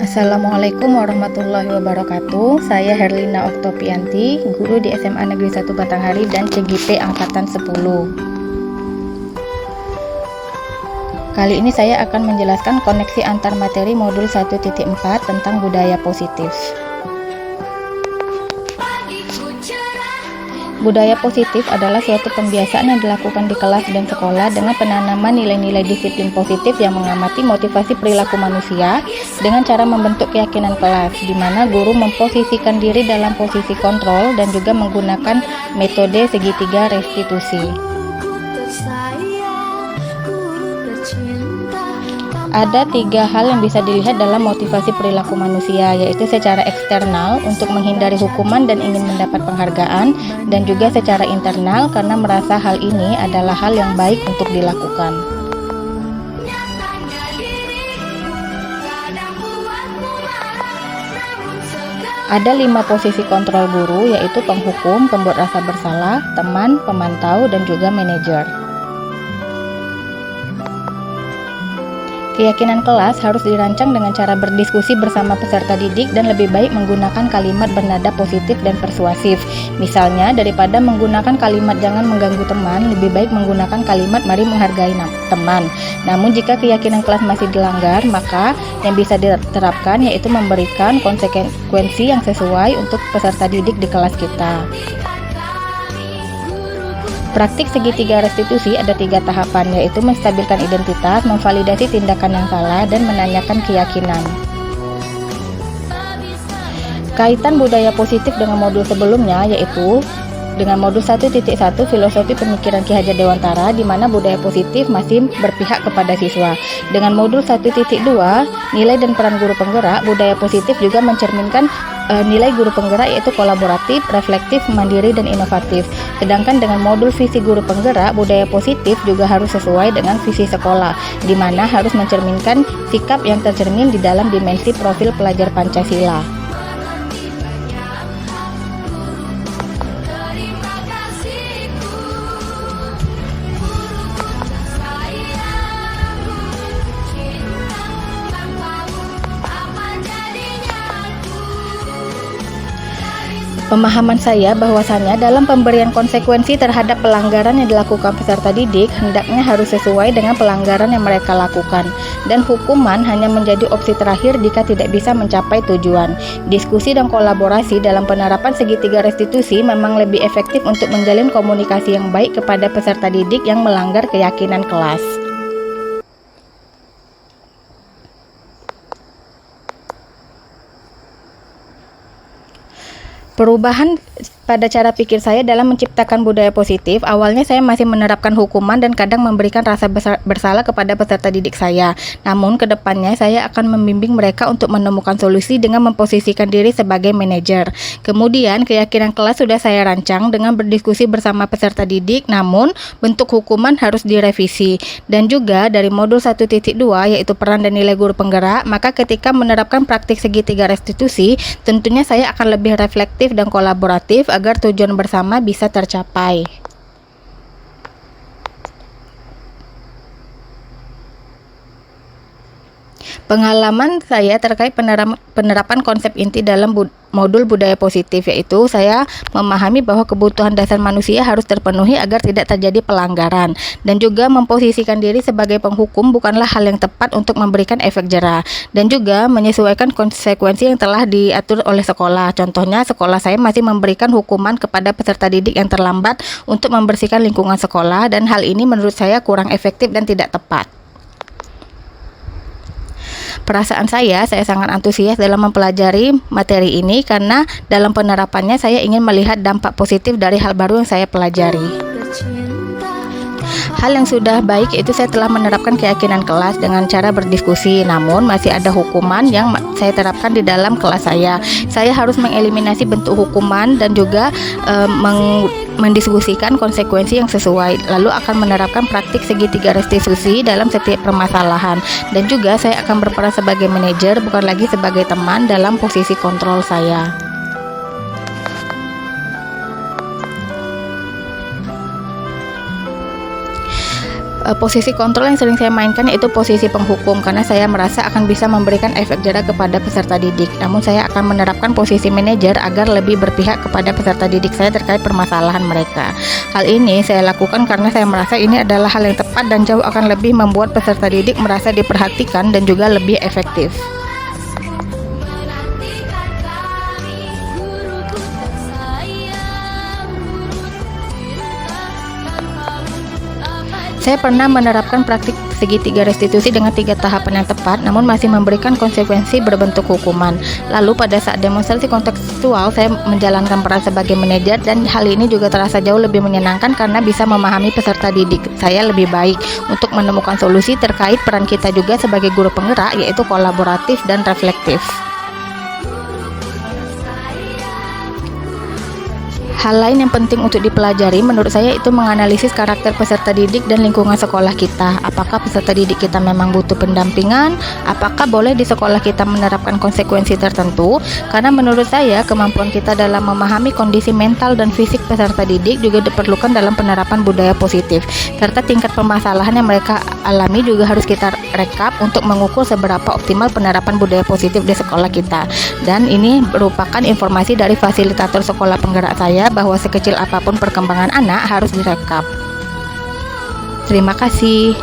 Assalamualaikum warahmatullahi wabarakatuh. Saya Herlina Oktopianti, guru di SMA Negeri 1 Batanghari dan CGP Angkatan 10. Kali ini saya akan menjelaskan koneksi antar materi modul 1.4 tentang budaya positif. Budaya positif adalah suatu pembiasaan yang dilakukan di kelas dan sekolah dengan penanaman nilai-nilai disiplin positif yang mengamati motivasi perilaku manusia dengan cara membentuk keyakinan kelas, di mana guru memposisikan diri dalam posisi kontrol dan juga menggunakan metode segitiga restitusi. Ada 3 hal yang bisa dilihat dalam motivasi perilaku manusia, yaitu secara eksternal untuk menghindari hukuman dan ingin mendapat penghargaan, dan juga secara internal karena merasa hal ini adalah hal yang baik untuk dilakukan. Ada 5 posisi kontrol guru, yaitu penghukum, pembuat rasa bersalah, teman, pemantau, dan juga manajer. Keyakinan kelas harus dirancang dengan cara berdiskusi bersama peserta didik dan lebih baik menggunakan kalimat bernada positif dan persuasif. Misalnya, daripada menggunakan kalimat jangan mengganggu teman, lebih baik menggunakan kalimat mari menghargai teman. Namun jika keyakinan kelas masih dilanggar, maka yang bisa diterapkan yaitu memberikan konsekuensi yang sesuai untuk peserta didik di kelas kita. Praktik segitiga restitusi ada 3 tahapan, yaitu menstabilkan identitas, memvalidasi tindakan yang salah, dan menanyakan keyakinan. Kaitan budaya positif dengan modul sebelumnya, yaitu dengan modul 1.1 filosofi pemikiran Ki Hajar Dewantara, di mana budaya positif masih berpihak kepada siswa. Dengan modul 1.2 nilai dan peran guru penggerak, budaya positif juga mencerminkan nilai guru penggerak, yaitu kolaboratif, reflektif, mandiri, dan inovatif. Sedangkan dengan modul visi guru penggerak, budaya positif juga harus sesuai dengan visi sekolah, di mana harus mencerminkan sikap yang tercermin di dalam dimensi profil pelajar Pancasila. Pemahaman saya bahwasanya dalam pemberian konsekuensi terhadap pelanggaran yang dilakukan peserta didik hendaknya harus sesuai dengan pelanggaran yang mereka lakukan, dan hukuman hanya menjadi opsi terakhir jika tidak bisa mencapai tujuan. Diskusi dan kolaborasi dalam penerapan segitiga restitusi memang lebih efektif untuk menjalin komunikasi yang baik kepada peserta didik yang melanggar keyakinan kelas. Perubahan pada cara pikir saya dalam menciptakan budaya positif, awalnya saya masih menerapkan hukuman dan kadang memberikan rasa bersalah kepada peserta didik saya. Namun kedepannya saya akan membimbing mereka untuk menemukan solusi dengan memposisikan diri sebagai manajer. Kemudian keyakinan kelas sudah saya rancang dengan berdiskusi bersama peserta didik, namun bentuk hukuman harus direvisi. Dan juga dari modul 1.2 yaitu peran dan nilai guru penggerak, maka ketika menerapkan praktik segitiga restitusi, tentunya saya akan lebih reflektif dan kolaboratif agar tujuan bersama bisa tercapai. Pengalaman saya terkait penerapan konsep inti dalam modul budaya positif, yaitu saya memahami bahwa kebutuhan dasar manusia harus terpenuhi agar tidak terjadi pelanggaran, dan juga memposisikan diri sebagai penghukum bukanlah hal yang tepat untuk memberikan efek jera, dan juga menyesuaikan konsekuensi yang telah diatur oleh sekolah. Contohnya, sekolah saya masih memberikan hukuman kepada peserta didik yang terlambat untuk membersihkan lingkungan sekolah, dan hal ini menurut saya kurang efektif dan tidak tepat. Perasaan saya sangat antusias dalam mempelajari materi ini karena dalam penerapannya saya ingin melihat dampak positif dari hal baru yang saya pelajari. Hal yang sudah baik yaitu saya telah menerapkan keyakinan kelas dengan cara berdiskusi, namun masih ada hukuman yang saya terapkan di dalam kelas saya. Saya harus mengeliminasi bentuk hukuman dan juga mendiskusikan konsekuensi yang sesuai, lalu akan menerapkan praktik segitiga restitusi dalam setiap permasalahan, dan juga saya akan berperan sebagai manajer bukan lagi sebagai teman dalam posisi kontrol saya. Posisi kontrol yang sering saya mainkan yaitu posisi penghukum, karena saya merasa akan bisa memberikan efek jera kepada peserta didik. Namun saya akan menerapkan posisi manajer agar lebih berpihak kepada peserta didik saya terkait permasalahan mereka. Hal ini saya lakukan karena saya merasa ini adalah hal yang tepat dan jauh akan lebih membuat peserta didik merasa diperhatikan dan juga lebih efektif. Saya pernah menerapkan praktik segitiga restitusi dengan 3 tahapan yang tepat, namun masih memberikan konsekuensi berbentuk hukuman. Lalu pada saat demonstrasi kontekstual, saya menjalankan peran sebagai manajer, dan hal ini juga terasa jauh lebih menyenangkan karena bisa memahami peserta didik saya lebih baik untuk menemukan solusi terkait peran kita juga sebagai guru penggerak, yaitu kolaboratif dan reflektif. Hal lain yang penting untuk dipelajari menurut saya itu menganalisis karakter peserta didik dan lingkungan sekolah kita. Apakah peserta didik kita memang butuh pendampingan? Apakah boleh di sekolah kita menerapkan konsekuensi tertentu? Karena menurut saya kemampuan kita dalam memahami kondisi mental dan fisik peserta didik juga diperlukan dalam penerapan budaya positif. Serta tingkat permasalahan yang mereka alami juga harus kita rekap untuk mengukur seberapa optimal penerapan budaya positif di sekolah kita. Dan ini merupakan informasi dari fasilitator sekolah penggerak saya bahwa sekecil apapun perkembangan anak harus direkap. Terima kasih.